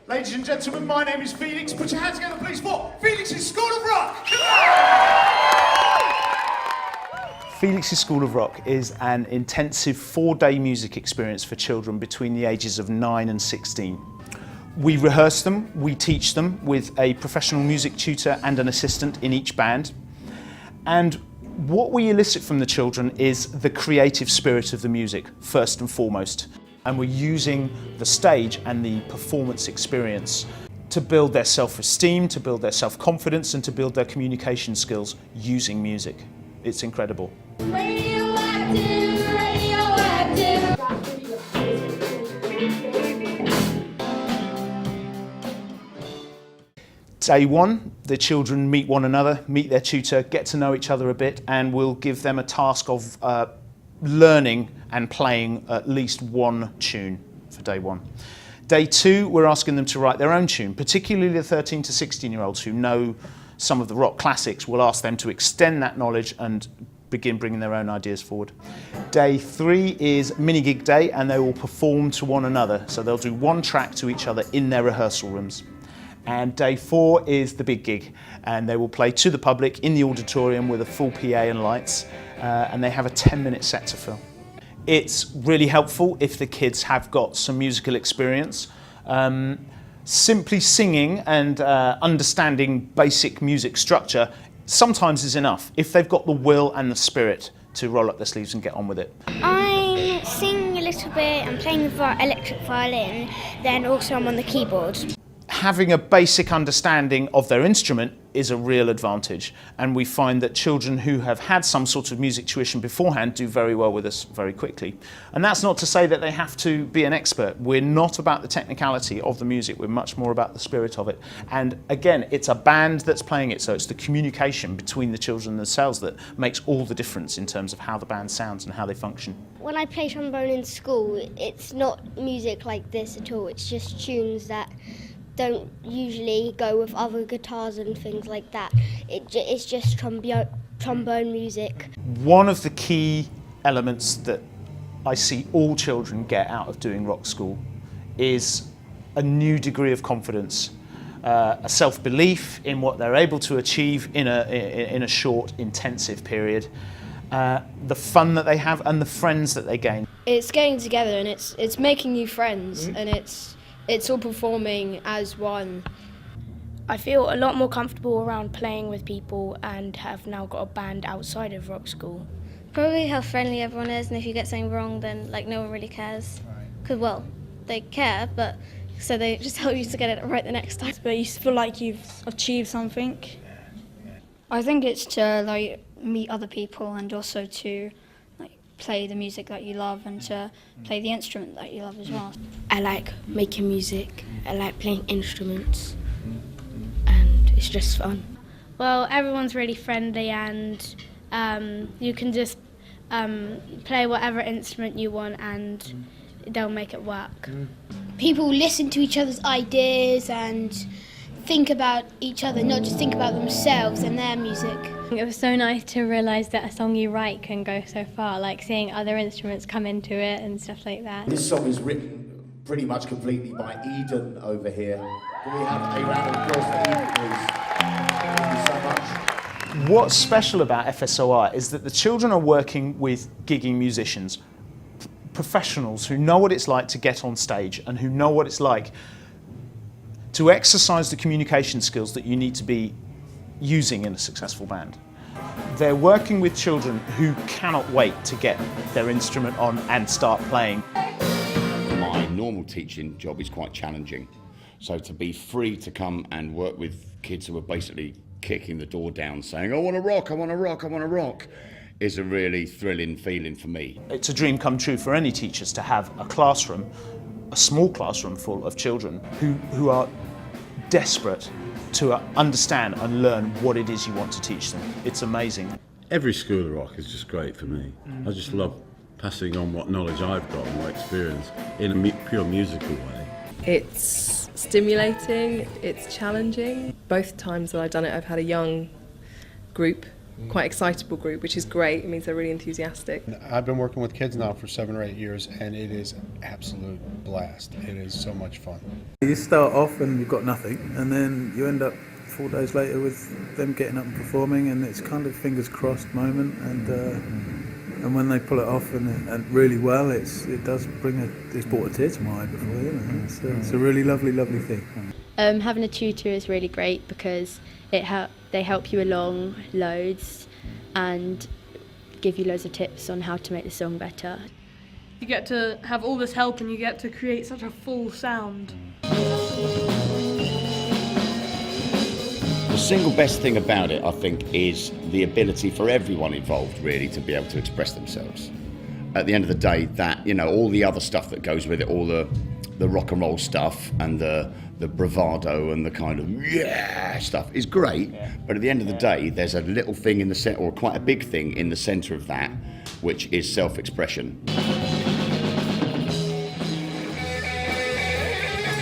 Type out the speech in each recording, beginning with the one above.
Ladies and gentlemen, my name is Felix. Put your hands together, please, for Felix's School of Rock! Felix's School of Rock is an intensive 4-day music experience for children between the ages of 9 and 16. We rehearse them, we teach them with a professional music tutor and an assistant in each band. And what we elicit from the children is the creative spirit of the music, first and foremost. And we're using the stage and the performance experience to build their self-esteem, to build their self-confidence, and to build their communication skills using music. It's incredible. Radioactive, radioactive. Day one, the children meet one another, meet their tutor, get to know each other a bit, and we'll give them a task of learning and playing at least one tune for day one. Day two, we're asking them to write their own tune, particularly the 13 to 16-year-olds who know some of the rock classics. We'll ask them to extend that knowledge and begin bringing their own ideas forward. Day three is mini gig day, and they will perform to one another. So they'll do one track to each other in their rehearsal rooms. And day four is the big gig, and they will play to the public in the auditorium with a full PA and lights, and they have a 10-minute set to fill. It's really helpful if the kids have got some musical experience. Simply singing and understanding basic music structure sometimes is enough if they've got the will and the spirit to roll up their sleeves and get on with it. I sing a little bit, I'm playing the electric violin, then also I'm on the keyboard. Having a basic understanding of their instrument is a real advantage, and we find that children who have had some sort of music tuition beforehand do very well with us very quickly. And that's not to say that they have to be an expert. We're not about the technicality of the music, we're much more about the spirit of it. And again, it's a band that's playing it, so it's the communication between the children themselves that makes all the difference in terms of how the band sounds and how they function. When I play trombone in school, it's not music like this at all, it's just tunes that don't usually go with other guitars and things like that. It's just trombone music. One of the key elements that I see all children get out of doing rock school is a new degree of confidence, a self-belief in what they're able to achieve in a short, intensive period, the fun that they have and the friends that they gain. It's getting together and it's making new friends, and it's all performing as one. I feel a lot more comfortable around playing with people and have now got a band outside of rock school. Probably how friendly everyone is, and if you get something wrong, then no one really cares. Because, well, they care, but so they just help you to get it right the next time. But you feel like you've achieved something. I think it's to meet other people and also to play the music that you love and to play the instrument that you love as well. I like making music, I like playing instruments, and it's just fun. Well, everyone's really friendly, and you can just play whatever instrument you want and they'll make it work. People listen to each other's ideas and think about each other, not just think about themselves and their music. It was so nice to realise that a song you write can go so far, like seeing other instruments come into it and stuff like that. This song is written pretty much completely by Eden over here. Can we have a round of applause for Eden, please? Thank you so much. What's special about FSOR is that the children are working with gigging musicians, professionals who know what it's like to get on stage and who know what it's like to exercise the communication skills that you need to be using in a successful band. They're working with children who cannot wait to get their instrument on and start playing. My normal teaching job is quite challenging, so to be free to come and work with kids who are basically kicking the door down saying, I want to rock, I want to rock, I want to rock, is a really thrilling feeling for me. It's a dream come true for any teachers to have a classroom, a small classroom full of children who are desperate to understand and learn what it is you want to teach them. It's amazing. Every School of Rock is just great for me. I just love passing on what knowledge I've got and my experience in a pure musical way. It's stimulating, it's challenging. Both times that I've done it, I've had a young group quite excitable group, which is great. It means they're really enthusiastic. I've been working with kids now for 7 or 8 years, and it is an absolute blast. It is so much fun. You start off and you've got nothing, and then you end up 4 days later with them getting up and performing, and it's kind of fingers crossed moment, and when they pull it off and really well, it does it's brought a tear to my eye before, you know. It's a really lovely thing. Having a tutor is really great because they help you along loads and give you loads of tips on how to make the song better. You get to have all this help and you get to create such a full sound. The single best thing about it, I think, is the ability for everyone involved really to be able to express themselves. At the end of the day, that, you know, all the other stuff that goes with it, all the rock and roll stuff and the bravado and the kind of stuff is great, but at the end of the day, there's a little thing in the center, or quite a big thing in the center of that, which is self-expression.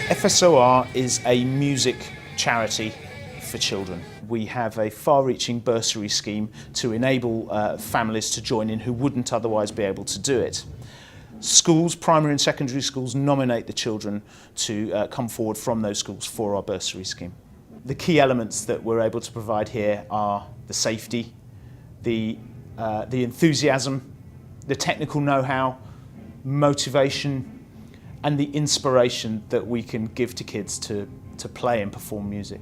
FSOR is a music charity for children. We have a far-reaching bursary scheme to enable families to join in who wouldn't otherwise be able to do it. Schools, primary and secondary schools, nominate the children to come forward from those schools for our bursary scheme. The key elements that we're able to provide here are the safety, the enthusiasm, the technical know-how, motivation, and the inspiration that we can give to kids to play and perform music.